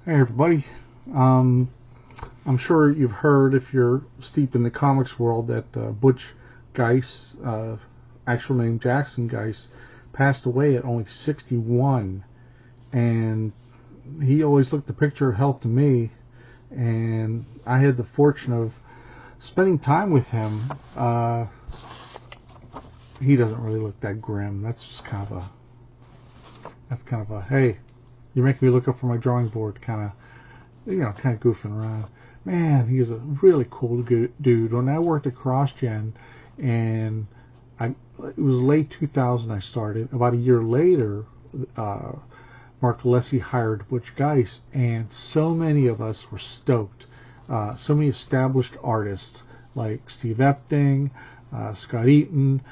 Hey everybody. Um, I'm sure you've heard, if you're steeped in the comics world, that Butch Guice, actual name Jackson Guice, passed away at only 61. And he always looked a picture of health to me. And I had the fortune of spending time with him. He doesn't really look that grim. That's kind of a hey, you're making me look up for my drawing board kind of, kind of goofing around. Man, he was a really cool dude. When I worked at Crossgen, and it was late 2000 I started. About a year later, Mark Alessi hired Butch Guice, and so many of us were stoked. So many established artists like Steve Epting, Scott Eaton,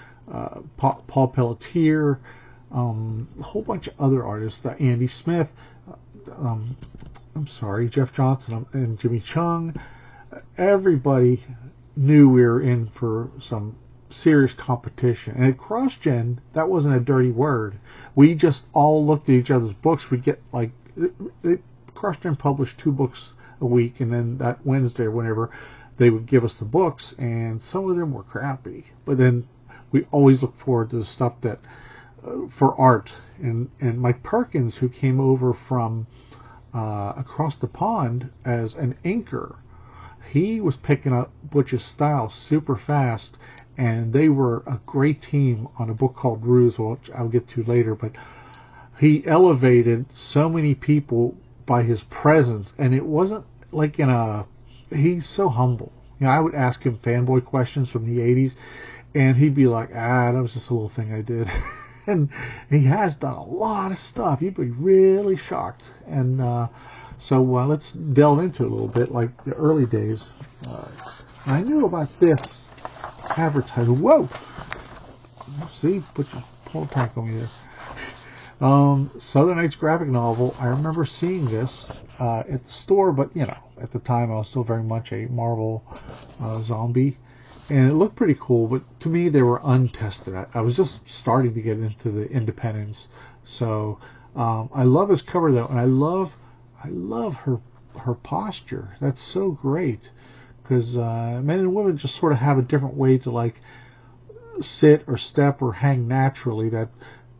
Paul Pelletier, a whole bunch of other artists, Andy Smith, um, Jeff Johnson and Jimmy Chung. Everybody knew we were in for some serious competition. And at CrossGen, that wasn't a dirty word. We just all looked at each other's books. We'd get CrossGen published 2 books a week, and then that Wednesday or whenever, they would give us the books, and some of them were crappy. But then we always looked forward to the stuff that for art. And Mike Perkins, who came over from across the pond as an inker, he was picking up Butch's style super fast, and they were a great team on a book called Ruse, which I'll get to later. But he elevated so many people by his presence, and it wasn't like he's so humble. I would ask him fanboy questions from the 80s, and he'd be like, that was just a little thing I did. And he has done a lot of stuff. You'd be really shocked. And so let's delve into it a little bit, like the early days. I knew about this advertising. Whoa! See, put your whole tank on me there. Southern Nights graphic novel. I remember seeing this at the store, but at the time I was still very much a Marvel zombie. And it looked pretty cool, but to me they were untested. I was just starting to get into the independents, so I love his cover though, and I love her posture. That's so great, because men and women just sort of have a different way to sit or step or hang naturally. That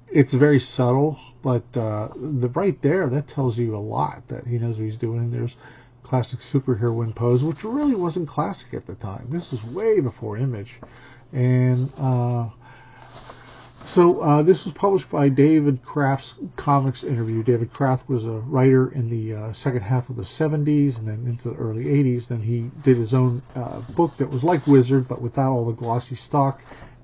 it's very subtle, but the right there, that tells you a lot that he knows what he's doing. And there's classic superhero pose, which really wasn't classic at the time. This is way before Image. And so this was published by David Kraft's Comics Interview. David Kraft was a writer in the second half of the 70s and then into the early 80s. Then he did his own book that was like Wizard, but without all the glossy stock.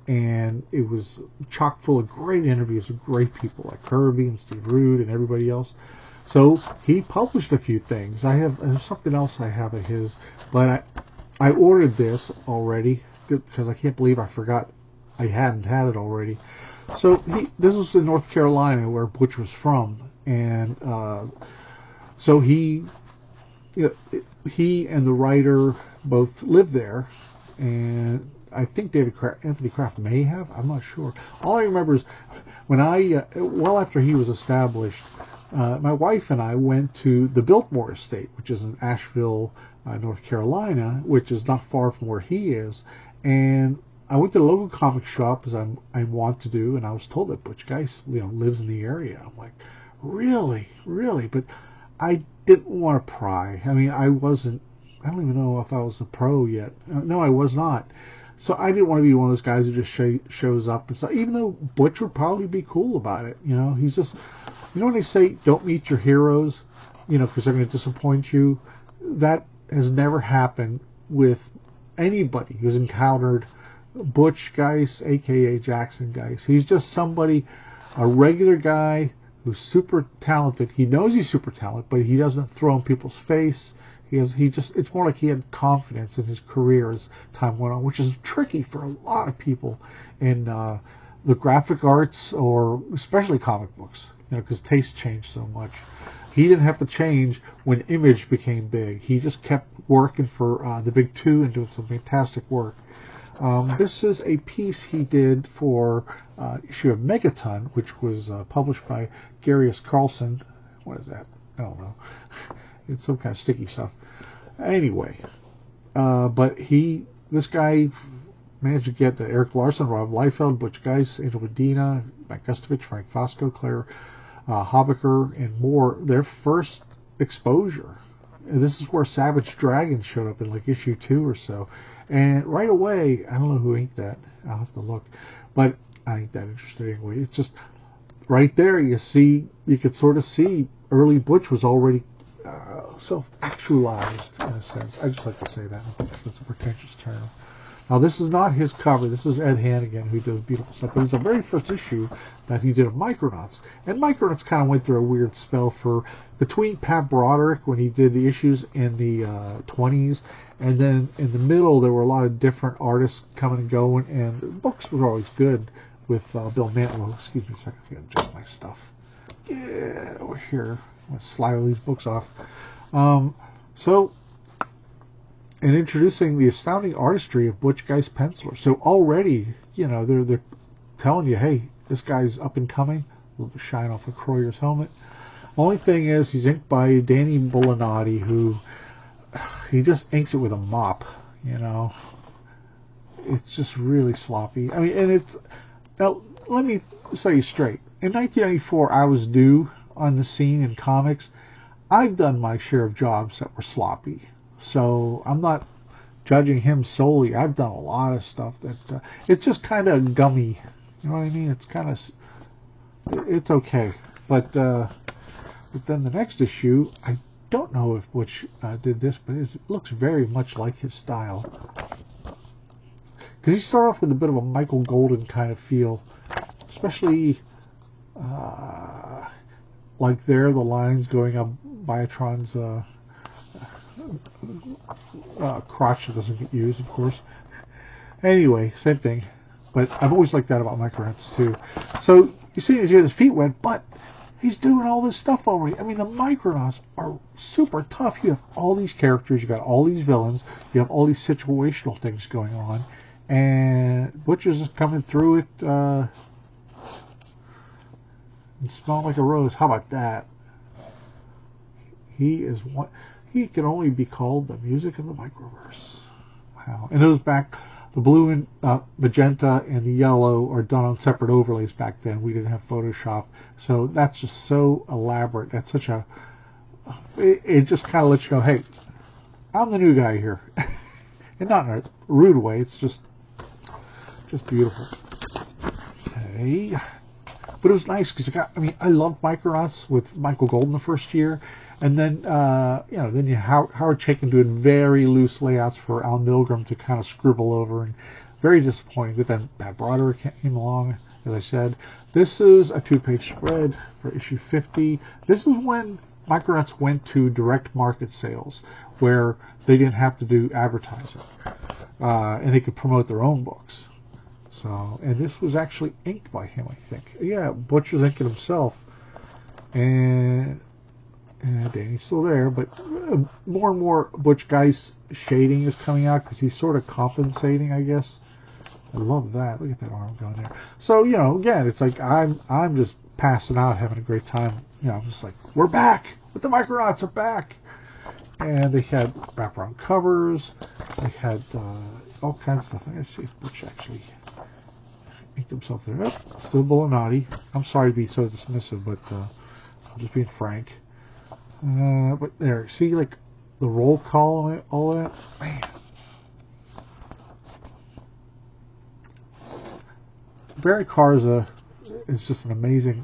And it was chock full of great interviews with great people like Kirby and Steve Rude and everybody else. So he published a few things. There's something else I have of his, but I ordered this already because I can't believe I forgot I hadn't had it already. So this was in North Carolina where Butch was from, and so he and the writer both lived there, and I think Anthony Kraft may have. I'm not sure. All I remember is when well after he was established, my wife and I went to the Biltmore Estate, which is in Asheville, North Carolina, which is not far from where he is. And I went to the local comic shop, as I want to do, and I was told that Butch Guice, lives in the area. I'm like, really? But I didn't want to pry. I mean, I don't even know if I was a pro yet. No, I was not. So I didn't want to be one of those guys who just shows up and stuff, even though Butch would probably be cool about it. He's just, when they say don't meet your heroes, because they're going to disappoint you, that has never happened with anybody who's encountered Butch Guice, a.k.a. Jackson Guice. He's just a regular guy who's super talented. He knows he's super talented, but he doesn't throw in people's face. It's more like he had confidence in his career as time went on, which is tricky for a lot of people in the graphic arts, or especially comic books, because tastes change so much. He didn't have to change when Image became big. He just kept working for the big two and doing some fantastic work. This is a piece he did for issue of Megaton, which was published by Garius Carlson. What is that? I don't know. It's some kind of sticky stuff. Anyway, but this guy managed to get Eric Larson, Rob Liefeld, Butch Guice, Angel Medina, Mike Gustovich, Frank Fosco, Claire Habecker, and more. Their first exposure. And this is where Savage Dragon showed up in like issue 2 or so. And right away, I don't know who inked that. I'll have to look. But I ain't that interested anyway. It's just right there you could sort of see early Butch was already self-actualized in a sense. I just like to say that. That's a pretentious term. Now, this is not his cover. This is Ed Hannigan, who does beautiful stuff. But it's the very first issue that he did of Micronauts. And Micronauts kind of went through a weird spell between Pat Broderick, when he did the issues in the 20s, and then in the middle, there were a lot of different artists coming and going, and the books were always good with Bill Mantlo. Excuse me a second, I gotta adjust my stuff. Yeah, over here. I'm going to slide all these books off. And introducing the astounding artistry of Butch Guice penciler. So already, they're telling you, hey, this guy's up and coming. A little bit of shine off of Croyer's helmet. Only thing is, he's inked by Danny Bullinotti, who he just inks it with a mop. It's just really sloppy. I mean, and it's now. Let me say you straight. In 1994, I was due on the scene in comics. I've done my share of jobs that were sloppy. So I'm not judging him solely. I've done a lot of stuff that it's just kind of gummy. You know what I mean? It's kind of, it's okay. But then the next issue, I don't know if Butch did this, but it looks very much like his style. Because he started off with a bit of a Michael Golden kind of feel, especially like the lines going up Biotron's crotch that doesn't get used, of course. Anyway, same thing. But I've always liked that about Micronauts too. So you see he's got his feet wet, but he's doing all this stuff already. I mean, the Micronauts are super tough. You have all these characters, you got all these villains, you have all these situational things going on, and Butch is just coming through it and smelling like a rose. How about that? He can only be called the music of the microverse. Wow. And those the blue and magenta and the yellow are done on separate overlays back then. We didn't have Photoshop. So that's just so elaborate. That's such it just kind of lets you know, hey, I'm the new guy here. And not in a rude way. It's just beautiful. Okay. But it was nice because I loved Micronauts with Michael Golden the first year. And then, then Howard Chaykin doing very loose layouts for Al Milgrom to kind of scribble over, and very disappointing. But then Pat Broderick came along, as I said. This is a 2-page spread for issue 50. This is when Micronauts went to direct market sales, where they didn't have to do advertising, and they could promote their own books. So, and this was actually inked by him, I think. Yeah, Butch was inking himself, and Danny's still there, but more and more Butch Guice shading is coming out because he's sort of compensating, I guess. I love that. Look at that arm going there. So, again, it's like I'm just passing out, having a great time. I'm just like, we're back! But the Micronauts are back! And they had wraparound covers. They had all kinds of stuff. I'm going to see if Butch actually inked himself there. Oh, still Bullinotti. I'm sorry to be so dismissive, but I'm just being frank. But there, see, like the roll call and all that. Man, Barry Karza is just an amazing.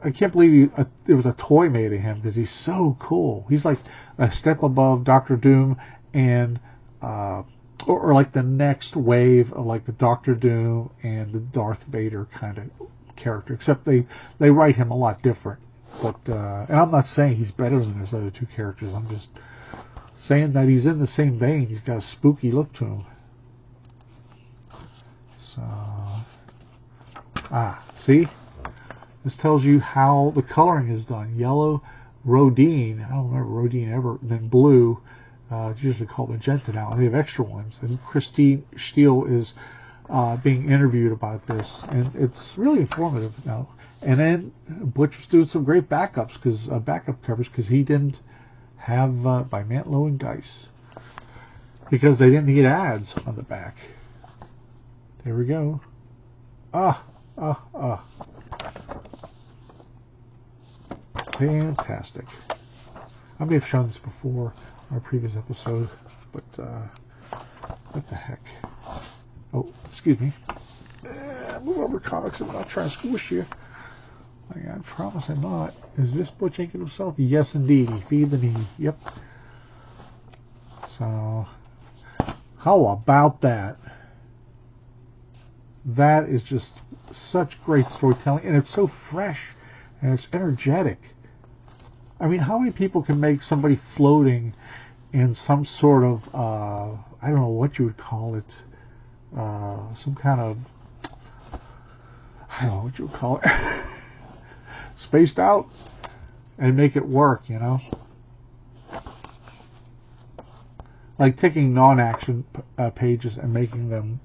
I can't believe there was a toy made of him because he's so cool. He's like a step above Doctor Doom and or like the next wave of like the Doctor Doom and the Darth Vader kind of character. Except they write him a lot different. But and I'm not saying he's better than those other two characters. I'm just saying that he's in the same vein. He's got a spooky look to him. So, see? This tells you how the coloring is done. Yellow, Rodine. I don't remember Rodine ever. Then blue. It's usually called magenta now. They have extra ones. And Christine Steele is being interviewed about this. And it's really informative now. And then Butch was doing some great backup covers because he didn't have by Mantlo and Guice, because they didn't need ads on the back. There we go. Fantastic. I may have shown this before in our previous episode, but what the heck? Oh, excuse me. Move over, comics. I'm not trying to squish you. I promise I'm not. Is this Butch inking himself? Yes, indeed. He feed the knee. Yep. So, how about that? That is just such great storytelling, and it's so fresh, and it's energetic. I mean, how many people can make somebody floating in some sort of, I don't know what you would call it, some kind of, I don't know what you would call it, spaced out, and make it work, you know? Like taking non-action pages and making them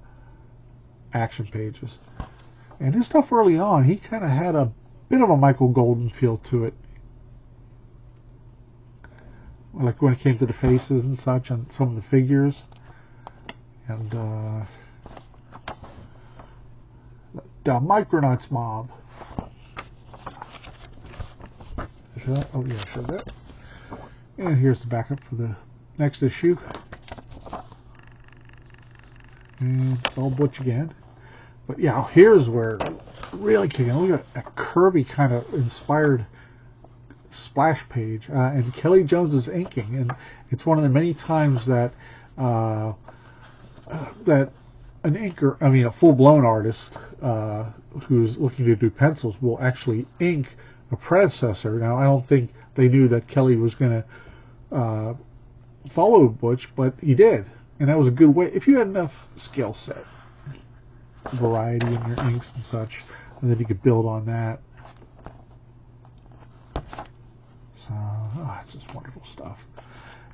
action pages. And his stuff early on, he kind of had a bit of a Michael Golden feel to it. Like when it came to the faces and such on some of the figures. And the Micronauts mob. Oh yeah, show that. And here's the backup for the next issue. And all Butch again. But yeah, here's where really kicking. Look at a Kirby kind of inspired splash page, and Kelly Jones's inking, and it's one of the many times that that an inker, I mean a full-blown artist who's looking to do pencils will actually ink a predecessor. Now I don't think they knew that Kelly was going to follow Butch, but he did, and that was a good way if you had enough skill set, variety in your inks and such, and then you could build on that. So, it's just wonderful stuff.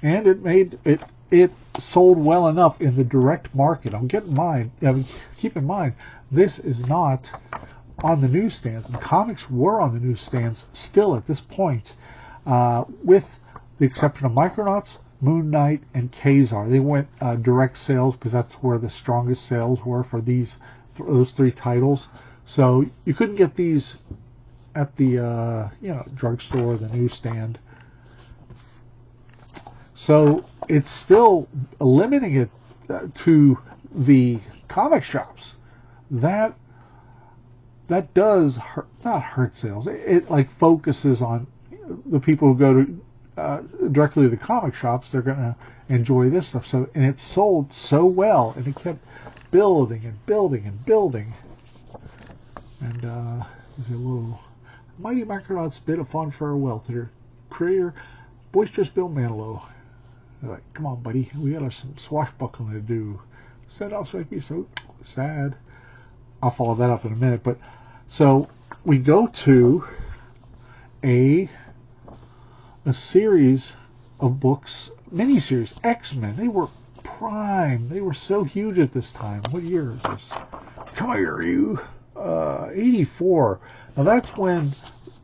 And it sold well enough in the direct market. Keep in mind, this is not on the newsstands. And comics were on the newsstands still at this point, with the exception of Micronauts, Moon Knight, and Kazar. They went direct sales because that's where the strongest sales were for those three titles. So you couldn't get these at the drugstore, the newsstand. So it's still limiting it to the comic shops. That does not hurt sales. It like focuses on the people who go to directly to the comic shops. They're going to enjoy this stuff. So, and it sold so well, and it kept building and building and building. And there's a little Mighty Micronauts bit of fun farewell to their creator, boisterous Bill Manilow. They're like, come on, buddy, we got some swashbuckling to do. Set off make me so sad. I'll follow that up in a minute. But so we go to a series of books, miniseries, X-Men. They were prime. They were so huge at this time. What year is this? Come here, you. 84. Now that's when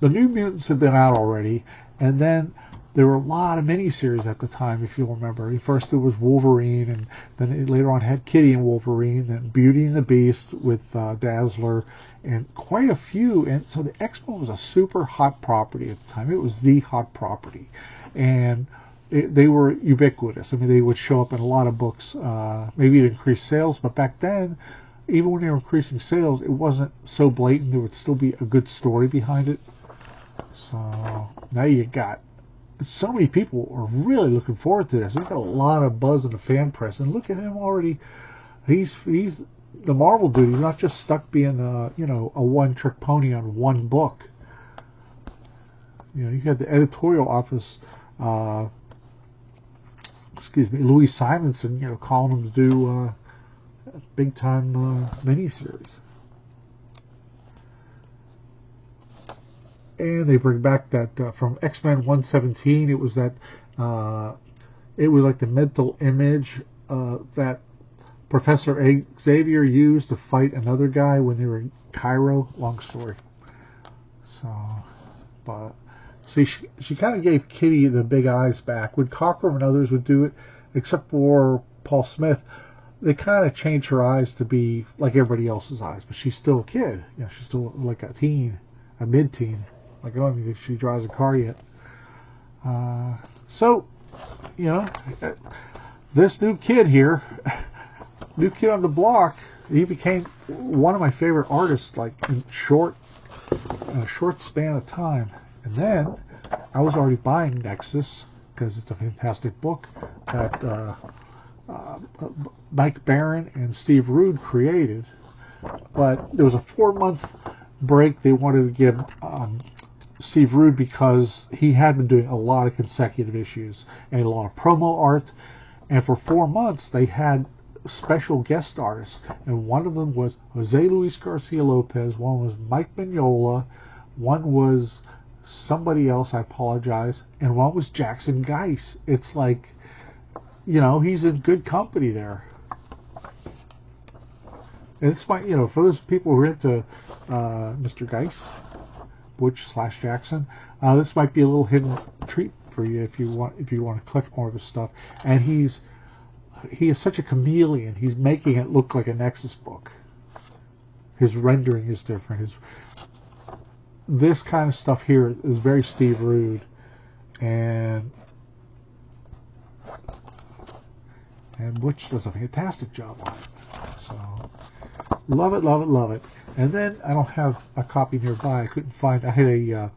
the New Mutants had been out already, and then there were a lot of miniseries at the time, if you'll remember. First it was Wolverine, and then it later on had Kitty and Wolverine, and Beauty and the Beast with Dazzler, and quite a few. And so the X-Men was a super hot property at the time. It was the hot property, and they were ubiquitous. I mean, they would show up in a lot of books. Maybe it increased sales, but back then, even when they were increasing sales, it wasn't so blatant. There would still be a good story behind it. So now you got so many people are really looking forward to this. There's got a lot of buzz in the fan press, and look at him already. He's the Marvel dude. He's not just stuck being a one-trick pony on one book. You had the editorial office. Louis Simonson, calling him to do big time miniseries. And they bring back that from X-Men 117. It was that it was like the mental image that Professor Xavier used to fight another guy when they were in Cairo. Long story. See, she kind of gave Kitty the big eyes back. When Cockrum and others would do it, except for Paul Smith, they kind of changed her eyes to be like everybody else's eyes. But she's still a kid. You know, she's still like a teen, a mid-teen. Like, I don't even think she drives a car yet. So, you know, this new kid here, new kid on the block, he became one of my favorite artists, like in a short span of time. And then I was already buying Nexus because it's a fantastic book that Mike Barron and Steve Rude created. But there was a 4-month break they wanted to give Steve Rude because he had been doing a lot of consecutive issues and a lot of promo art. And for 4 months they had special guest artists, and one of them was Jose Luis Garcia Lopez, one was Mike Mignola, one was somebody else, I apologize, and one was Jackson Guice. It's like, you know, he's in good company there. And it's my, you know, for those people who are into Mr. Guice, Butch / Jackson, this might be a little hidden treat for you if you want to collect more of his stuff. And he is such a chameleon. He's making it look like a Nexus book. His rendering is different. This kind of stuff here is very Steve Rude, and Butch does a fantastic job on it. So love it, love it, love it. And then I don't have a copy nearby. I couldn't find. I had a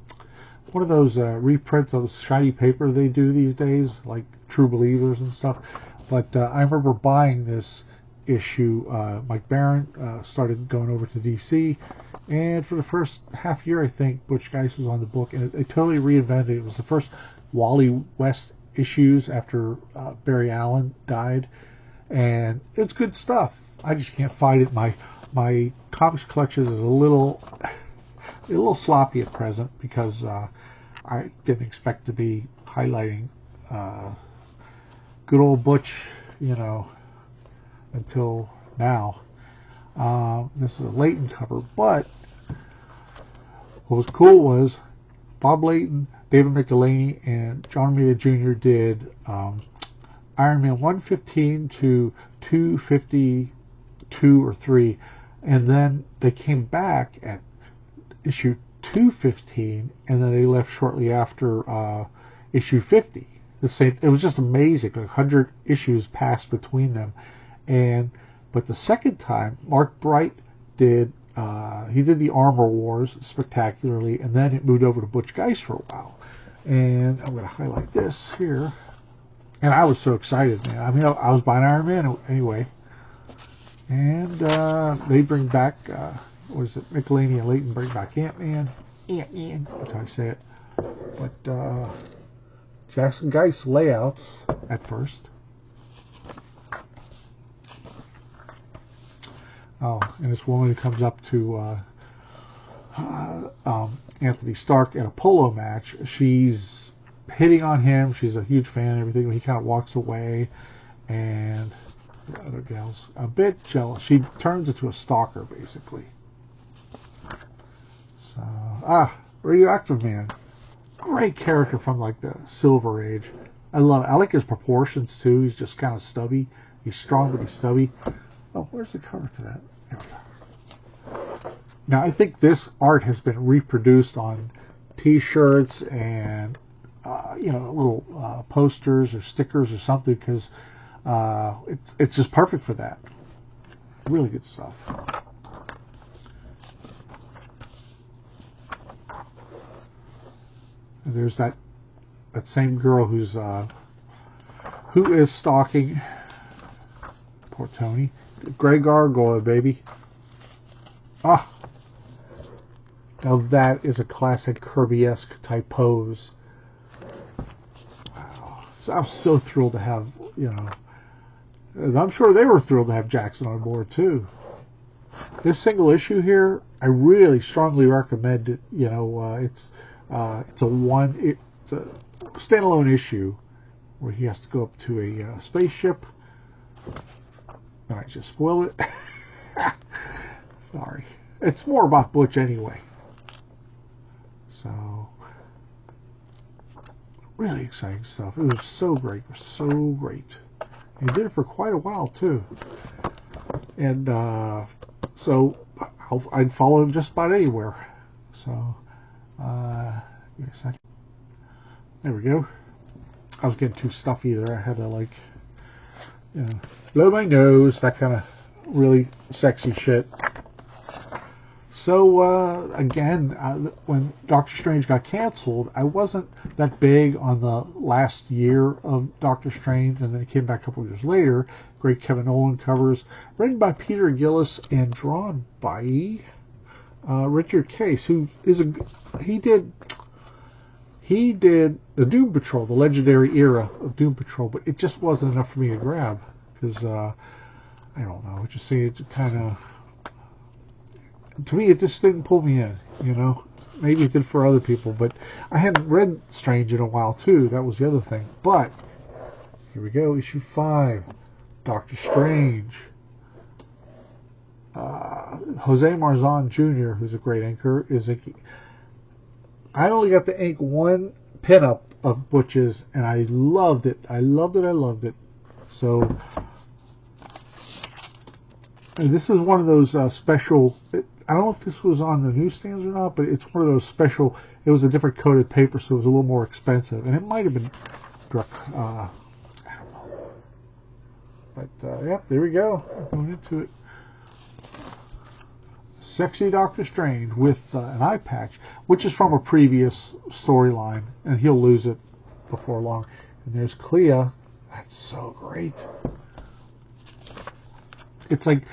one of those reprints of shiny paper they do these days, like True Believers and stuff. But I remember buying this issue. Mike Barron started going over to DC, and for the first half year, I think Butch Guice was on the book, and it totally reinvented it. It was the first Wally West issues after Barry Allen died, and it's good stuff. I just can't find it. My comics collection is a little sloppy at present because I didn't expect to be highlighting good old Butch, you know, until now. This is a Layton cover, but what was cool was Bob Layton, David McElhaney, and John Romita Jr. did Iron Man 115 to 252 or 3, and then they came back at issue 215, and then they left shortly after issue 50. It was just amazing. 100 issues passed between them, but the second time, Mark Bright did the Armor Wars spectacularly, and then it moved over to Butch Guice for a while. And I'm going to highlight this here, and I was so excited, man. I mean, I was buying Iron Man anyway, and they bring back what is it? McElhaney and Layton bring back Ant-Man. That's how I say it. But Jackson Guice layouts at first. Oh, and this woman who comes up to Anthony Stark at a polo match, she's hitting on him. She's a huge fan and everything. He kind of walks away, and the other gal's a bit jealous. She turns into a stalker, basically. So, Radioactive Man. Great character from like the Silver Age. I love it. I like his proportions too. He's just kind of stubby. He's strong but he's stubby. Oh, where's the cover to that? There we go. Now I think this art has been reproduced on T-shirts and little posters or stickers or something because it's just perfect for that. Really good stuff. And there's that same girl who is stalking poor Tony. Grey Gargoyle, baby. Ah, now that is a classic Kirby-esque type pose. Wow. So I'm so thrilled to have, and I'm sure they were thrilled to have Jackson on board too. This single issue here, I really strongly recommend it. It's a standalone issue where he has to go up to a spaceship. I just spoil it. Sorry. It's more about Butch anyway. So really exciting stuff. It was so great. It was so great. He did it for quite a while, too. And so I'd follow him just about anywhere. So, give me a second. There we go. I was getting too stuffy there. I had to, like, you know, blow my nose, that kind of really sexy shit. So, again, when Doctor Strange got canceled, I wasn't that big on the last year of Doctor Strange, and then it came back a couple of years later. Great Kevin Nolan covers, written by Peter Gillis and drawn by Richard Case, who is he did the Doom Patrol, the legendary era of Doom Patrol, but it just wasn't enough for me to grab, because, I don't know, it kind of, to me, it just didn't pull me in, you know. Maybe it did for other people, but I hadn't read Strange in a while, too. That was the other thing. But, here we go, issue 5, Doctor Strange. Jose Marzan Jr., who's a great inker, is inking. I only got to ink one pinup of Butch's, and I loved it. I loved it. So, and this is one of those special... I don't know if this was on the newsstands or not, but it's one of those special... It was a different coated paper, so it was a little more expensive. And it might have been... I don't know. But, yep, there we go. Going into it. Sexy Doctor Strange with an eye patch, which is from a previous storyline, and he'll lose it before long. And there's Clea. That's so great. It's like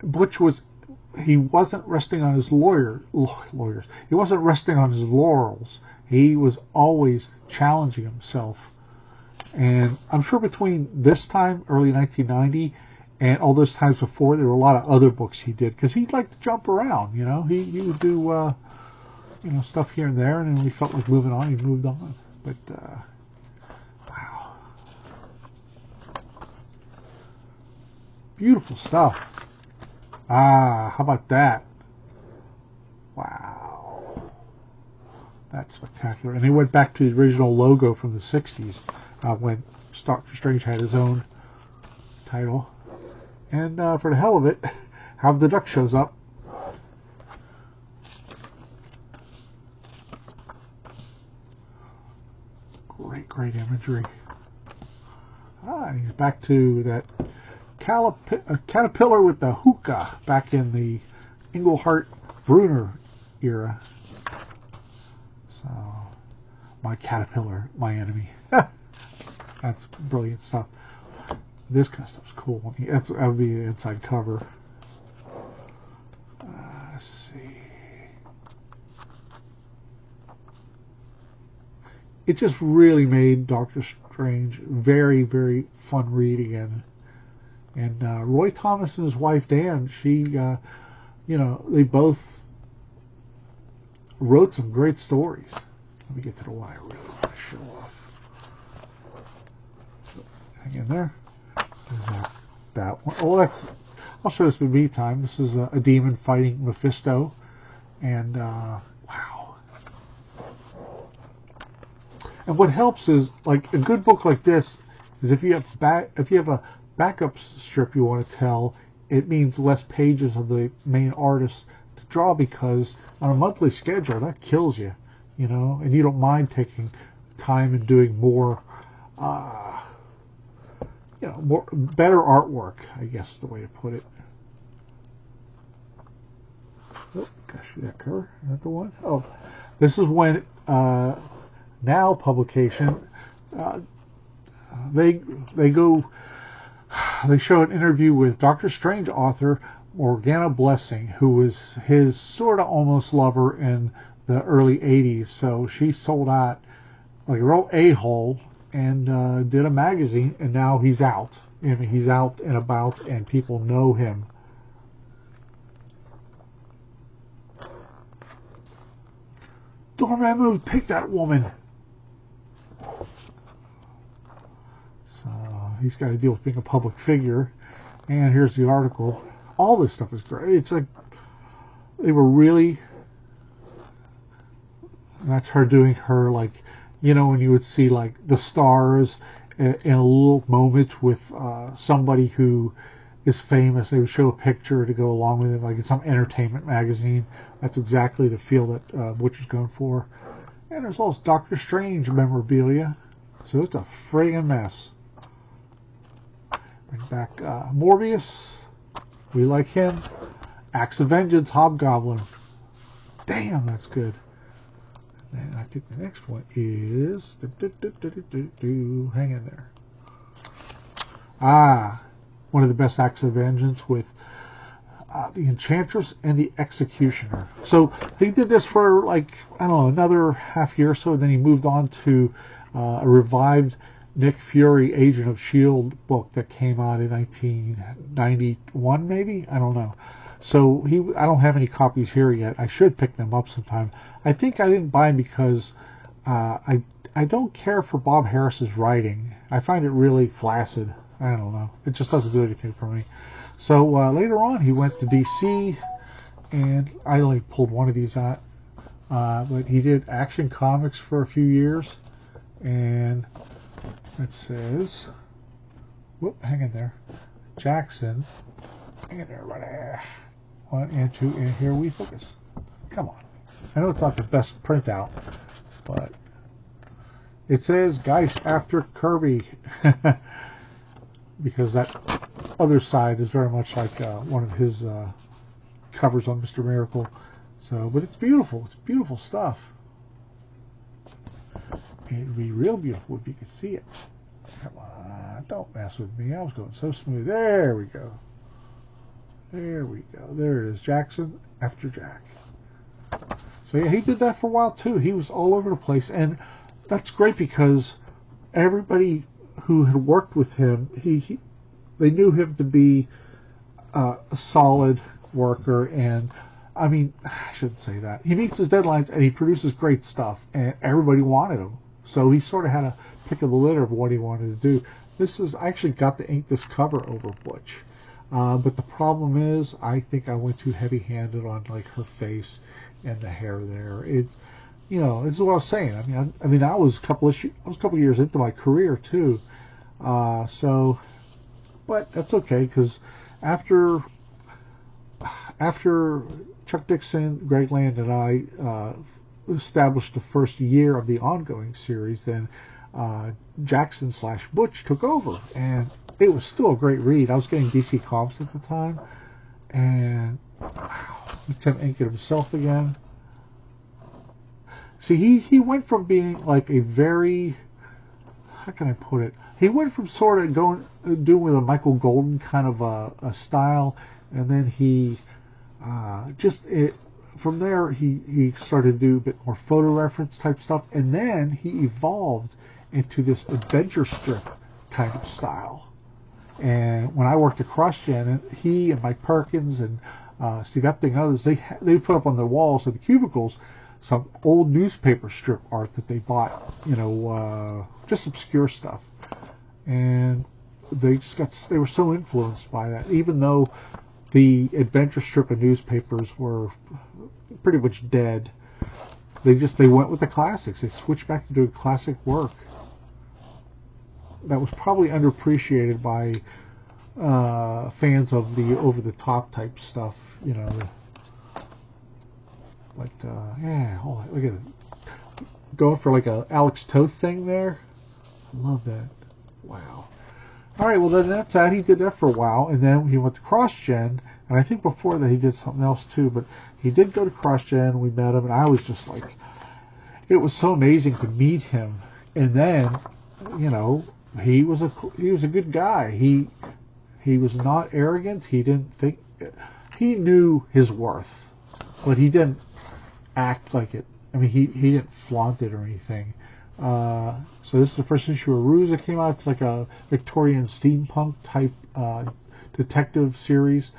Butch he wasn't resting on his lawyers. He wasn't resting on his laurels. He was always challenging himself. And I'm sure between this time, early 1990, and all those times before, there were a lot of other books he did, because he'd like to jump around, you know. He would do, stuff here and there, and then when he felt like moving on, he moved on. But, wow. Beautiful stuff. How about that? Wow. That's spectacular. And they went back to the original logo from the 60s, when Doctor Strange had his own title. And for the hell of it, Howard the Duck shows up. Great imagery. He's back to that caterpillar with the hookah back in the Englehart Bruner era. So, my caterpillar, my enemy. That's brilliant stuff. This kind of stuff's cool. That would be the inside cover. Let's see. It just really made Doctor Strange very, very fun read again. And Roy Thomas and his wife Dan, they both wrote some great stories. Let me get to the one I really want to show off. Hang in there. That one. Oh, I'll show this with me time. This is a demon fighting Mephisto, and wow. And what helps is, like, a good book like this is if you have a backup strip you want to tell, it means less pages of the main artist to draw, because on a monthly schedule that kills you, you know, and you don't mind taking time and doing more. Better artwork, I guess is the way to put it. Oh, gosh, that cover, is that the one? Oh, this is when Now publication, they show an interview with Doctor Strange author Morgana Blessing, who was his sort of almost lover in the early 80s. So she sold out like a real a-hole and did a magazine, and now he's out. I mean, he's out and about, and people know him. Dormammu, take that woman! So he's got to deal with being a public figure. And here's the article. All this stuff is great. It's like they were really... That's her doing her, like, You know, when you would see like the stars in a little moment with somebody who is famous, they would show a picture to go along with it, like in some entertainment magazine. That's exactly the feel that Butch is going for. And there's also Doctor Strange memorabilia. So it's a friggin' mess. Bring back Morbius. We like him. Axe of Vengeance, Hobgoblin. Damn, that's good. And I think the next one is... Hang in there. One of the best Acts of Vengeance with the Enchantress and the Executioner. So he did this for like, I don't know, another half year or so, then he moved on to a revived Nick Fury Agent of S.H.I.E.L.D. book that came out in 1991 maybe? I don't know. So I don't have any copies here yet. I should pick them up sometime. I think I didn't buy them because I don't care for Bob Harris's writing. I find it really flaccid. I don't know. It just doesn't do anything for me. So later on, he went to DC, and I only pulled one of these out. But he did Action Comics for a few years, and it says, whoop, hang in there, Jackson, hang in there, right there. 1 and 2, and here we focus. Come on. I know it's not the best printout, but it says Guice after Kirby. Because that other side is very much like one of his covers on Mr. Miracle. So, but it's beautiful. It's beautiful stuff. It'd be real beautiful if you could see it. Come on, don't mess with me. I was going so smooth. There we go. There we go. There it is. Jackson after Jack. So yeah, he did that for a while too. He was all over the place, and that's great because everybody who had worked with him, they knew him to be a solid worker, and I mean, I shouldn't say that. He meets his deadlines and he produces great stuff, and everybody wanted him. So he sort of had a pick of the litter of what he wanted to do. I actually got to ink this cover over Butch. But the problem is, I think I went too heavy-handed on like her face and the hair there. It's, you know, this is what I was saying. I mean, I was a couple of years into my career too. So, but that's okay, because after Chuck Dixon, Greg Land, and I established the first year of the ongoing series, then Jackson / Butch took over, and it was still a great read. I was getting DC Comics at the time, and it's him inking himself again. See, he went from being like a very, how can I put it? He went from sort of doing with a Michael Golden kind of a style, and then he from there he started to do a bit more photo reference type stuff, and then he evolved into this adventure strip kind of style. And when I worked at Crossgen, he and Mike Perkins and Steve Epting and others, they put up on their walls of the cubicles some old newspaper strip art that they bought, you know, just obscure stuff. And they were so influenced by that, even though the adventure strip of newspapers were pretty much dead. They went with the classics. They switched back to doing classic work. That was probably underappreciated by fans of the over-the-top type stuff, you know. Like, yeah, hold on, look at it. Going for like a Alex Toth thing there. I love that. Wow. All right, well, then that's that. He did that for a while, and then he went to Crossgen, and I think before that he did something else too, but he did go to Crossgen, we met him, and I was just like, it was so amazing to meet him. And then, you know, he was a good guy. He was not arrogant. He didn't think, he knew his worth, but he didn't act like it. I mean, he didn't flaunt it or anything. So this is the first issue of Ruse that came out. It's like a Victorian steampunk type detective series,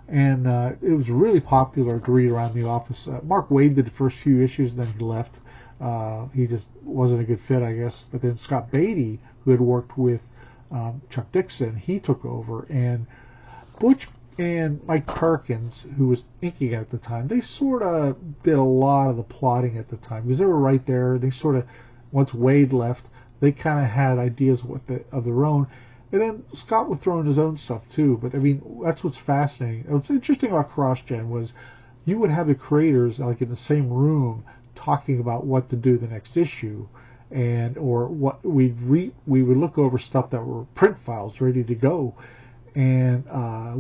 and it was really popular to read around the office. Mark Waid did the first few issues, and then he left. He just wasn't a good fit, I guess. But then Scott Beatty, who had worked with Chuck Dixon, he took over, and Butch and Mike Perkins, who was inking it at the time, they sort of did a lot of the plotting at the time, because they were right there. They sort of once Wade left, they kind of had ideas of their own. And then Scott would throw in his own stuff too. But I mean, that's what's fascinating. What's interesting about Crossgen was you would have the creators like in the same room talking about what to do the next issue, and or what we would look over stuff that were print files ready to go, and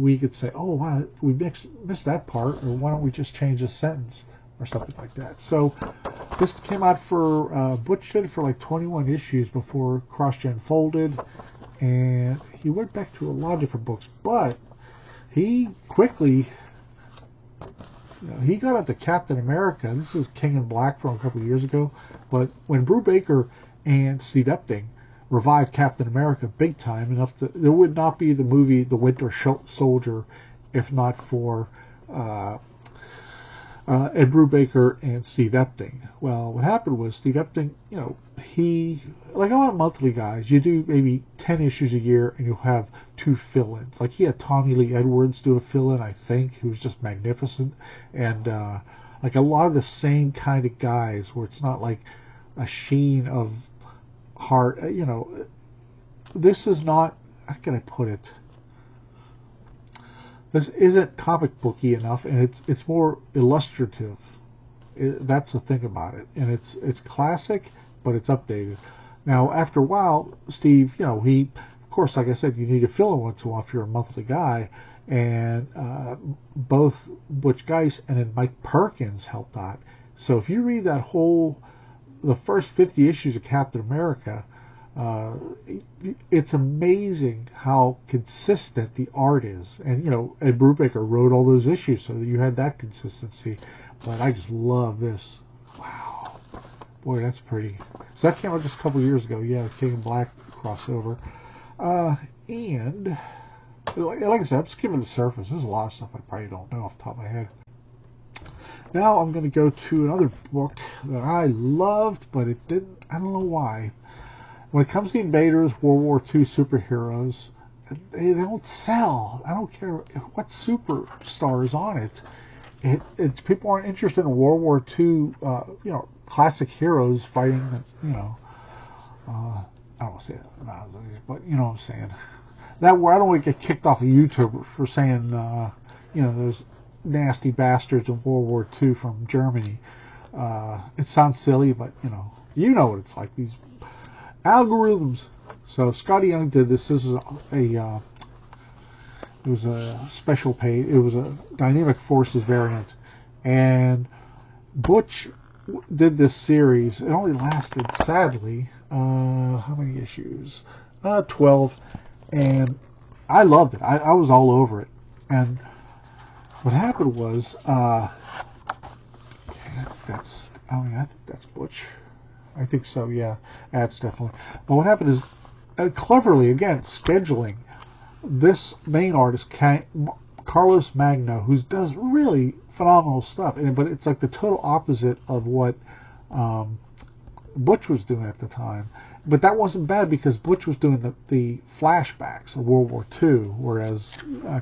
we could say, oh wow, we missed that part, or why don't we just change a sentence or something like that. So this came out for Butch did it for like 21 issues before Crossgen folded, and he went back to a lot of different books, but he quickly, he got up to Captain America. This is King in Black from a couple of years ago, but when Brubaker and Steve Epting revived Captain America big time, enough to, there would not be the movie The Winter Soldier if not for Ed Brubaker and Steve Epting. Well, what happened was Steve Epting, he, like a lot of monthly guys, you do maybe 10 issues a year and you'll have 2 fill-ins. Like he had Tommy Lee Edwards do a fill-in, I think, who was just magnificent. And like a lot of the same kind of guys where it's not like a sheen of heart. This is not, how can I put it? This isn't comic booky enough, and it's more illustrative. That's the thing about it, and it's classic, but it's updated. Now, after a while, Steve, he, of course, like I said, you need to fill in once in a while if you're a monthly guy, and both Butch Guice and then Mike Perkins helped out. So if you read the first 50 issues of Captain America, it's amazing how consistent the art is. And, Ed Brubaker wrote all those issues so that you had that consistency. But I just love this. Wow. Boy, that's pretty. So that came out just a couple years ago. Yeah, King in Black crossover. And, like I said, I'm skimming the surface. There's a lot of stuff I probably don't know off the top of my head. Now I'm going to go to another book that I loved, but it didn't, I don't know why. When it comes to Invaders, World War II superheroes, they don't sell. I don't care what superstar is on it. People aren't interested in World War II, classic heroes fighting, I don't want to say that, but you know what I'm saying. That where I don't want to get kicked off of YouTube for saying, those nasty bastards in World War II from Germany. It sounds silly, but you know what it's like. These algorithms. So Scotty Young did this. This is it was a special page. It was a Dynamic Forces variant, and Butch did this series. It only lasted, sadly, how many issues? 12, and I loved it. I was all over it. And what happened was, I think that's Butch. I think so, yeah. That's definitely. But what happened is, cleverly, again, scheduling, this main artist, Carlos Magno, who does really phenomenal stuff, but it's like the total opposite of what Butch was doing at the time. But that wasn't bad because Butch was doing the flashbacks of World War II, whereas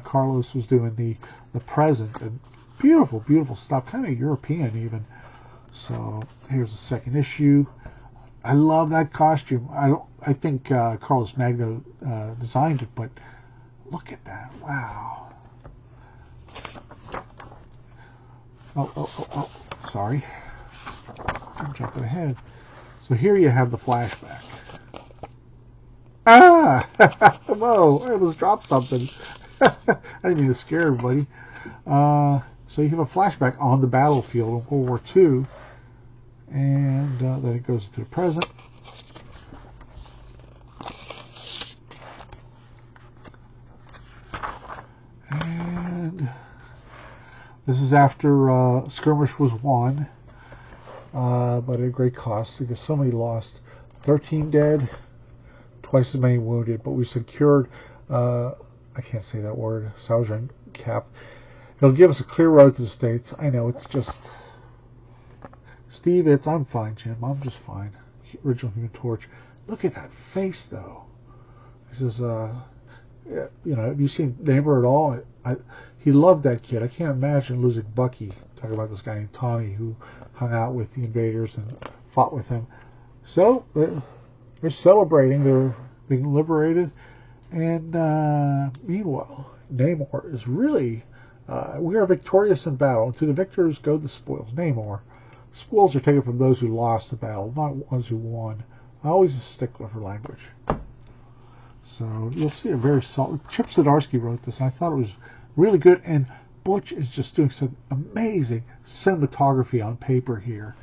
Carlos was doing the present. And beautiful, beautiful stuff, kind of European even. So here's the second issue. I love that costume. I think Carlos Magno designed it, but look at that! Wow. Oh! Sorry, I'm jumping ahead. So here you have the flashback. Ah! Whoa! I almost dropped something. I didn't mean to scare everybody. So you have a flashback on the battlefield of World War II. And then it goes to the present. And this is after skirmish was won, but at a great cost because somebody lost. 13 dead, twice as many wounded, but we secured, I can't say that word, Southern Cap. It'll give us a clear road to the States. I know, it's just... Steve, I'm fine, Jim. I'm just fine. Original Human Torch. Look at that face, though. This is, have you seen Neighbor at all? He loved that kid. I can't imagine losing Bucky. Talk about this guy named Tommy who hung out with the Invaders and fought with him. So they're celebrating. They're being liberated. And meanwhile, Namor is really, we are victorious in battle. To the victors go the spoils. Namor. Spoils are taken from those who lost the battle, not ones who won. Always a stickler for language. So you'll see a very solid. Chip Zdarsky wrote this, and I thought it was really good. And Butch is just doing some amazing cinematography on paper here.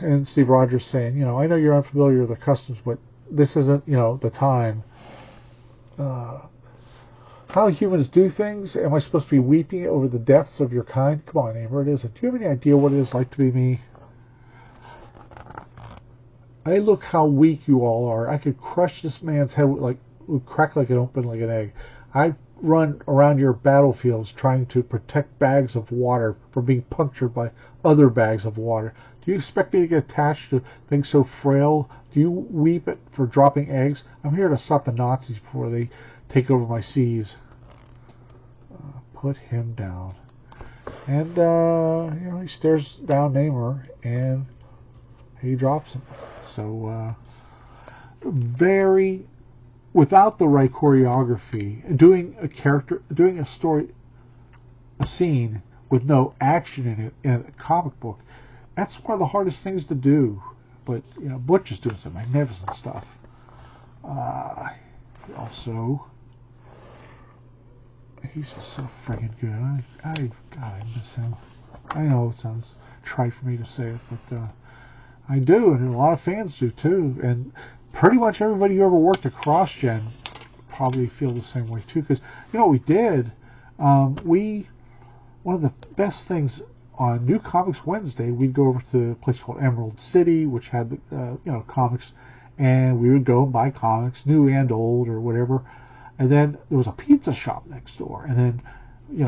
And Steve Rogers saying, I know you're unfamiliar with the customs, but this isn't, the time. How humans do things? Am I supposed to be weeping over the deaths of your kind? Come on, Amber, it isn't. Do you have any idea what it is like to be me? Hey, look how weak you all are. I could crush this man's head would crack like an egg. I run around your battlefields trying to protect bags of water from being punctured by other bags of water. Do you expect me to get attached to things so frail? Do you weep for dropping eggs? I'm here to stop the Nazis before they take over my seas. Put him down. And, he stares down Namor and he drops him. So, without the right choreography, doing a story, a scene with no action in it in a comic book, that's one of the hardest things to do. But, Butch is doing some magnificent stuff. Also, he's just so friggin' good. I miss him. I know it sounds trite for me to say it, but I do, and a lot of fans do too. And pretty much everybody who ever worked at Crossgen probably feel the same way too. Because what we did, one of the best things on New Comics Wednesday, we'd go over to a place called Emerald City, which had comics, and we would go and buy comics, new and old or whatever. And then there was a pizza shop next door, and then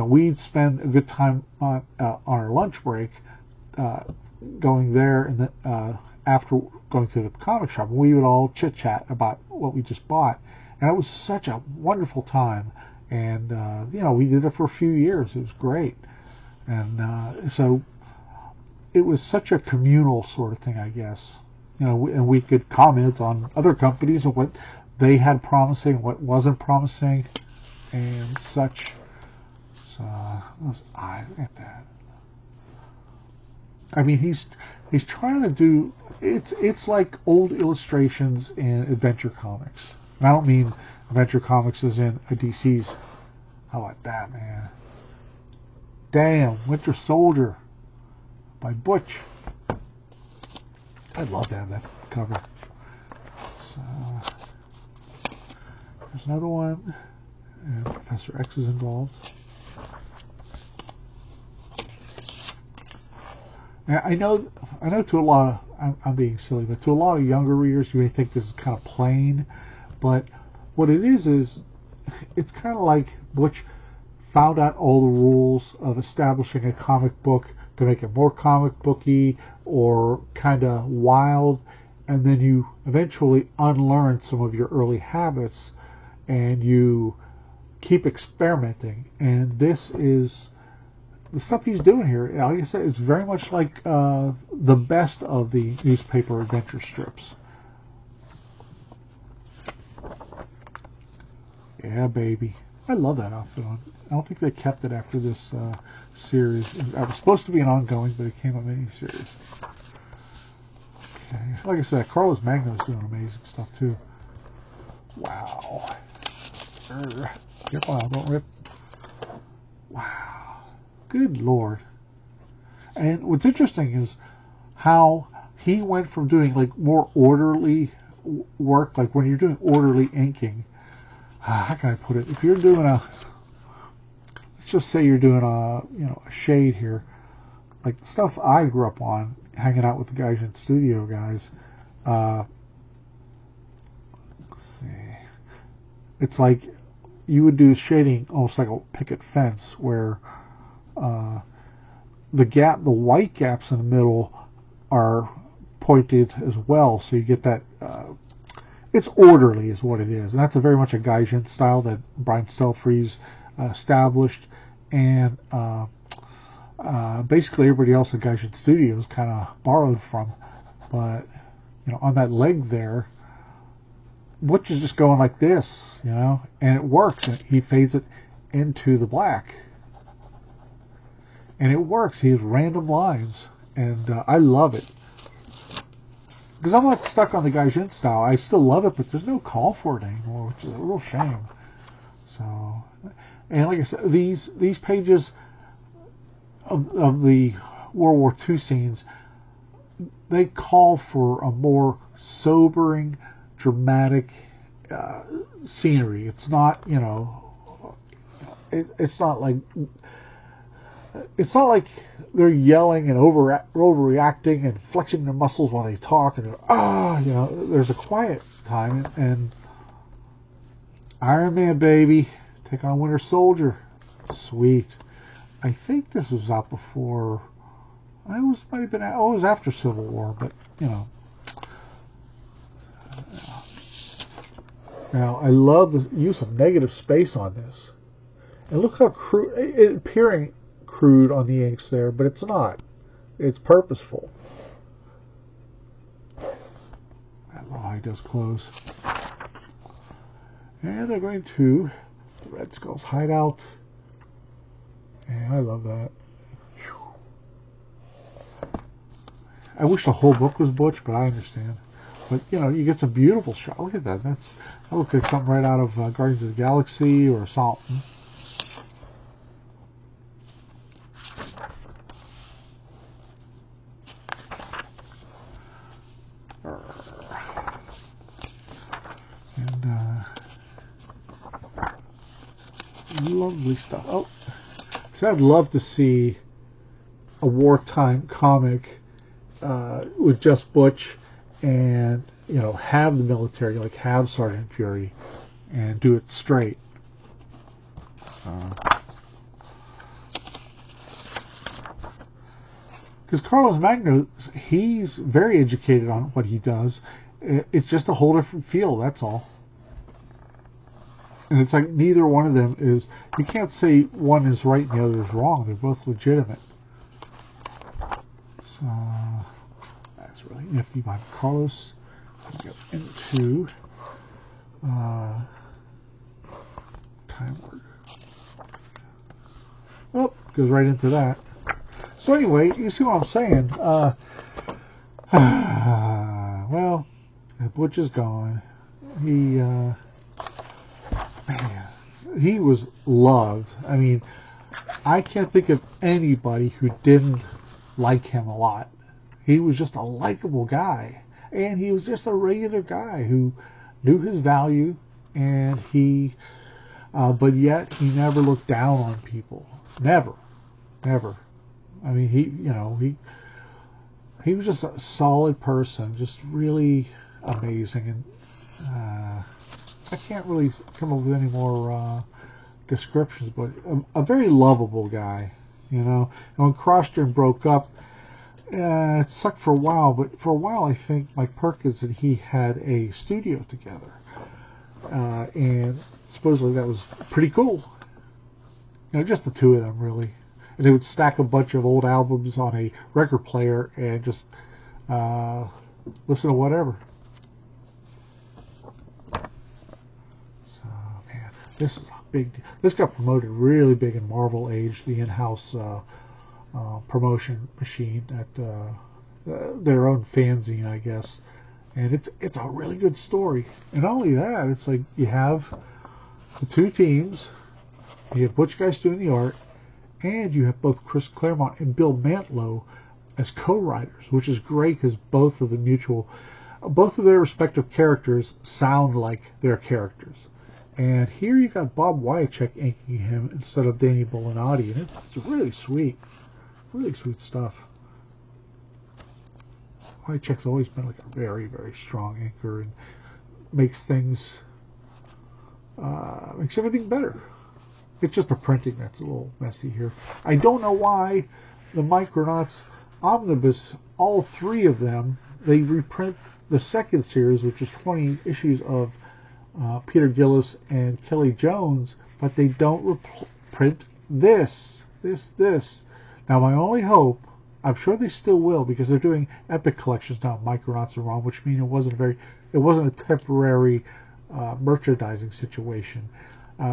we'd spend a good time on our lunch break going there, and then after going to the comic shop, we would all chit chat about what we just bought, and it was such a wonderful time. And we did it for a few years. It was great, and so it was such a communal sort of thing, I guess. And we could comment on other companies and what they had promising, what wasn't promising, and such. So those eyes, look at that. I mean, he's trying to do it's like old illustrations in Adventure Comics. And I don't mean Adventure Comics as in a DC's. How about that, man? Damn, Winter Soldier by Butch. I'd love to have that cover. So there's another one, and Professor X is involved. I know to a lot of, I'm being silly, but to a lot of younger readers, you may think this is kind of plain, but what it is it's kind of like Butch found out all the rules of establishing a comic book to make it more comic booky or kind of wild, and then you eventually unlearn some of your early habits and you keep experimenting. And this is the stuff he's doing here. Like I said, it's very much like the best of the newspaper adventure strips. Yeah, baby. I love that outfit on. I don't think they kept it after this series. It was supposed to be an ongoing, but it came a mini-series. Okay. Like I said, Carlos Magno's doing amazing stuff too. Wow. Careful now, don't rip. Wow. Good Lord. And what's interesting is how he went from doing like more orderly work, like when you're doing orderly inking. How can I put it? If you're doing let's just say you're doing a shade here, like the stuff I grew up on, hanging out with the guys in studio guys. Let's see. It's like you would do shading almost like a picket fence, where the white gaps in the middle are pointed as well, so you get that. It's orderly is what it is, and that's very much a Gaijin style that Brian Stelfreeze established. And basically everybody else at Guice Studios kind of borrowed from. But, you know, on that leg there, Butch is just going like this, you know, and it works. And he fades it into the black. And it works. He has random lines. And I love it. Because I'm not stuck on the Gaijin style. I still love it, but there's no call for it anymore, which is a real shame. So, and like I said, these pages of the World War II scenes, they call for a more sobering, dramatic scenery. It's not, you know, it's not like they're yelling and overreacting and flexing their muscles while they talk and you know, there's a quiet time. And Iron Man, baby, take on Winter Soldier, sweet. I think this was out before. It was after Civil War, but you know. Now I love the use of negative space on this, and look how crude it appearing crude on the inks there, but it's not. It's purposeful. That little eye does close. And they're going to the Red Skull's hideout. And I love that. I wish the whole book was Butch, but I understand. But, you know, you get some beautiful shots. Look at that. That looks like something right out of Guardians of the Galaxy or something. And lovely stuff. Oh, so I'd love to see a wartime comic with just Butch, and you know, have the military, like have Sergeant Fury, and do it straight. Because Carlos Magno, he's very educated on what he does. It's just a whole different feel, that's all. And it's like neither one of them is, you can't say one is right and the other is wrong. They're both legitimate. So, that's really nifty by Carlos. Let's go into Time Lord. Oh, goes right into that. So anyway, you see what I'm saying. Well, Butch is gone. He was loved. I mean, I can't think of anybody who didn't like him a lot. He was just a likable guy, and he was just a regular guy who knew his value, and but yet he never looked down on people. Never. I mean, he was just a solid person, just really amazing, and I can't really come up with any more descriptions, but a very lovable guy, you know. And when Crossgen broke up, it sucked for a while, but for a while I think Mike Perkins and he had a studio together, and supposedly that was pretty cool. You know, just the two of them, really. And they would stack a bunch of old albums on a record player and just listen to whatever. So, man, this is a big deal. This got promoted really big in Marvel Age, the in-house promotion machine at their own fanzine, I guess. And it's a really good story. And not only that, it's like you have the two teams, you have Butch Guice doing the art, and you have both Chris Claremont and Bill Mantlo as co-writers, which is great because both of their respective characters sound like their characters. And here you got Bob Wyacek inking him instead of Danny Bolinati, and it's really sweet stuff. Wyacek's always been like a very, very strong inker and makes everything better. It's just the printing that's a little messy here. I don't know why the Micronauts Omnibus, all three of them, they reprint the second series, which is 20 issues of Peter Gillis and Kelly Jones, but they don't reprint this. Now Now, my only hope, I'm sure they still will, because they're doing epic collections now, Micronauts and ROM, which means it wasn't a temporary merchandising situation.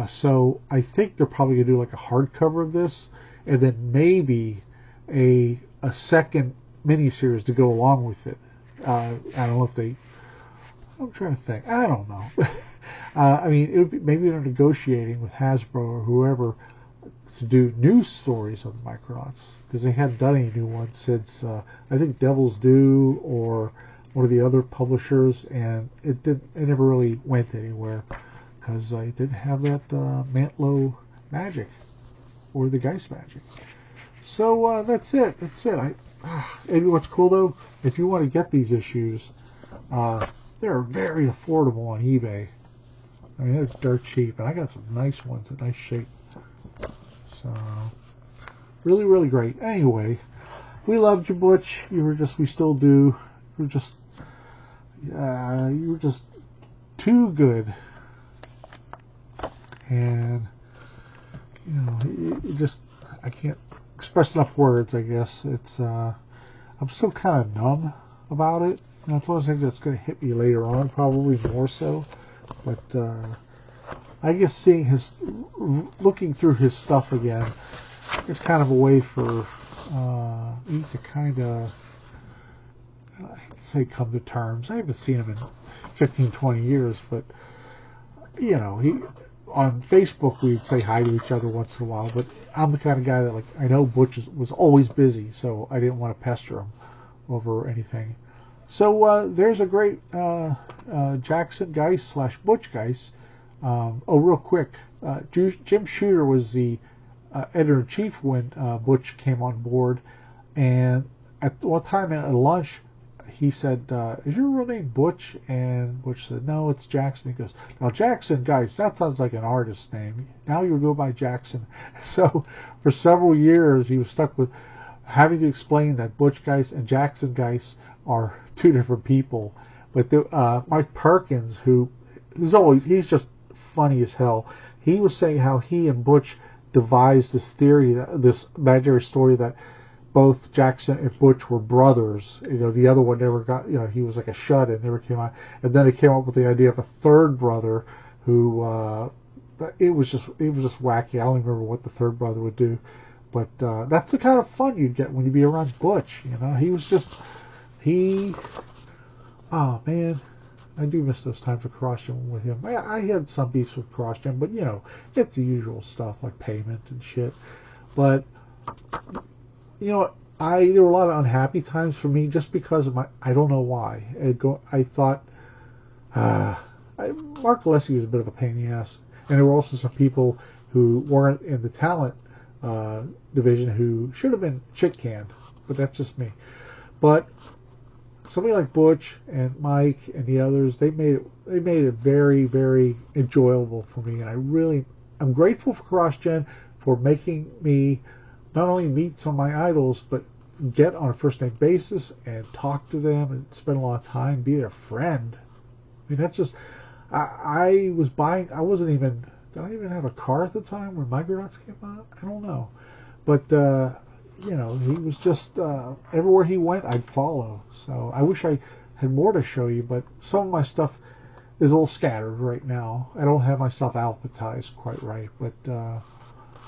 So I think they're probably gonna do like a hardcover of this, and then maybe a second miniseries to go along with it. I don't know if they. I'm trying to think. I don't know. I mean, it would be, maybe they're negotiating with Hasbro or whoever to do new stories of the Micronauts, because they hadn't done any new ones since I think Devil's Due or one of the other publishers, and it never really went anywhere because I didn't have that Mantlo magic or the Guice magic. So that's it. And what's cool though, if you want to get these issues, they're very affordable on eBay. I mean, it's dirt cheap, and I got some nice ones in nice shape. So, really, really great. Anyway, we loved you, Butch. We still do. You were just too good. And, I can't express enough words, I guess. I'm still kind of numb about it. It's one of those things that's going to hit me later on, probably more so. But, I guess looking through his stuff again, it's kind of a way for me to kind of, I hate to say come to terms. I haven't seen him in 15, 20 years, but, on Facebook we'd say hi to each other once in a while, but I'm the kind of guy that, I know Butch was always busy, so I didn't want to pester him over anything. So there's a great Jackson Guice / Butch Guice. Real quick, Jim Shooter was the editor-in-chief when Butch came on board, and at one time at lunch, he said, is your real name Butch? And Butch said, no, it's Jackson. He goes, now Jackson Guice, that sounds like an artist's name. Now you'll go by Jackson. So for several years, he was stuck with having to explain that Butch Guice and Jackson Guice are two different people. But Mike Perkins, he's just funny as hell. He was saying how he and Butch devised this imaginary story that both Jackson and Butch were brothers. The other one never got, he was like a shut-in, never came out. And then they came up with the idea of a third brother who, it was just wacky. I don't even remember what the third brother would do. But that's the kind of fun you'd get when you be around Butch. Oh man, I do miss those times of Crossgen with him. I had some beefs with Crossgen, but it's the usual stuff like payment and shit. But there were a lot of unhappy times for me just because of I don't know why. I thought Mark Alessi was a bit of a pain in the ass, and there were also some people who weren't in the talent division who should have been shit canned, but that's just me. But somebody like Butch and Mike and the others, they made it very, very enjoyable for me, and I'm grateful for Crossgen for making me not only meet some of my idols, but get on a first name basis and talk to them and spend a lot of time, be their friend. I mean, that's just, I was buying, did I even have a car at the time when Micronauts came out? I don't know. But, he was just, everywhere he went, I'd follow. So I wish I had more to show you, but some of my stuff is a little scattered right now. I don't have myself alphabetized quite right, but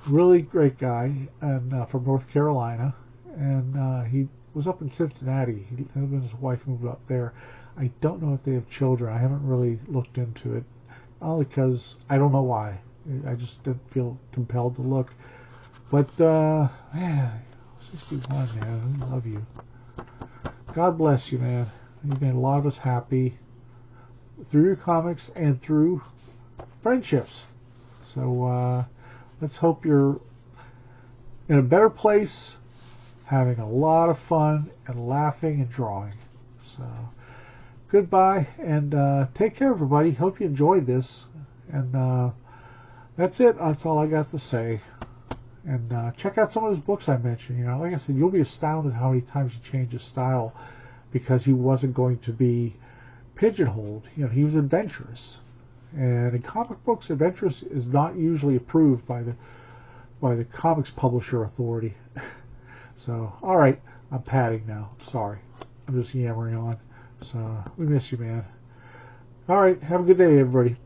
really great guy, and from North Carolina, and he was up in Cincinnati. Him and his wife moved up there. I don't know if they have children. I haven't really looked into it, only because I don't know why. I just didn't feel compelled to look. But man, 61, man, I love you. God bless you, man. You've made a lot of us happy through your comics and through friendships. So let's hope you're in a better place, having a lot of fun and laughing and drawing. So goodbye, and take care, everybody. Hope you enjoyed this. And that's it. That's all I got to say. And check out some of his books I mentioned. Like I said, you'll be astounded how many times he changed his style because he wasn't going to be pigeonholed. He was adventurous. And in comic books, adventurous is not usually approved by the comics publisher authority. So, all right, I'm padding now. Sorry, I'm just yammering on. So we miss you, man. All right, have a good day, everybody.